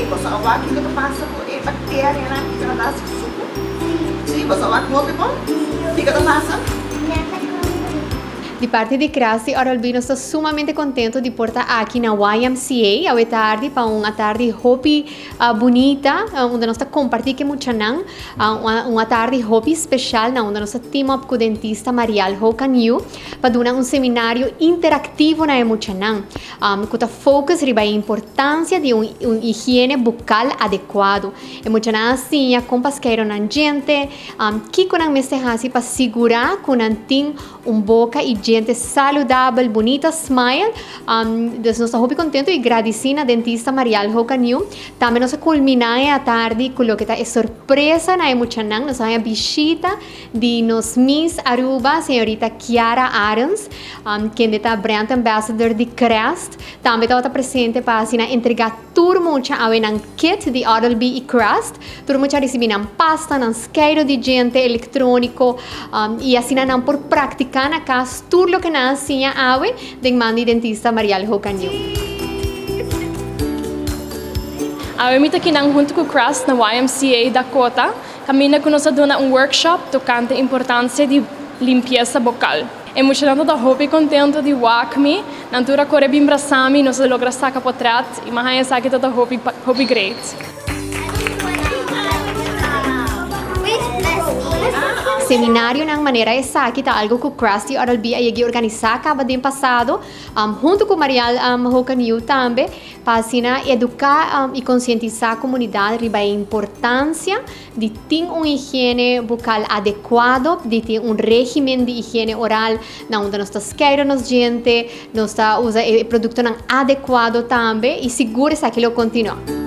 você vai que tu passa por bactéria na que ela dá suco. Sim, você vai comer bom? Fica tu passa? Di parte di Crasti, Oral-B sto sumamente contento di portare aqui na YMCA a tarde para uma tarde hobby bonita, onde nós compartilhamos muito uma tarde hobby especial, onde nós team up com o dentista Marial Hokanyu para dar um seminário interativo na Emuchanan, com o foco riba a importância de higiene bucal adequado. Emuchanan assim, a compasqueiro na gente, que com a mestehasi para segurar que não tem boca e gente saudável, bonita, smile. Nós estamos contentes e agradecemos a dentista Marial Hokanyu. Também nós culminamos a tarde com o que é surpresa na Emuchanan. Nós temos a visita de nos Miss Aruba, senhorita Kiara Arons, que é a brand ambassador de Crest. Também estava presente para entregar turma um kit de Oral-B e Crest. Turma recebendo pasta, isqueiro de gente eletrônico e assim não por praticar na casa tudo o que nasce awe de mandi dentista Marial Hokanyu. Eu estou aqui junto com o Crest na YMCA Dakota. Caminha com nós dona workshop tocante a importância de limpeza bucal. Emocionado da hobby contento de Wakmi, natura corre bem brasami, nós logra saca potrat e mahaya saque da hobby great. Seminário na maneira essa que tá algo que o Crest e Oral-B aí organizar acaba de passado junto com Marial Hokanyu também para educar e conscientizar a comunidade sobre a importância de ter higiene bucal adequado, de ter regime de higiene oral onde nós queremos gente, nós usa produto adequado também e seguro que lo continua.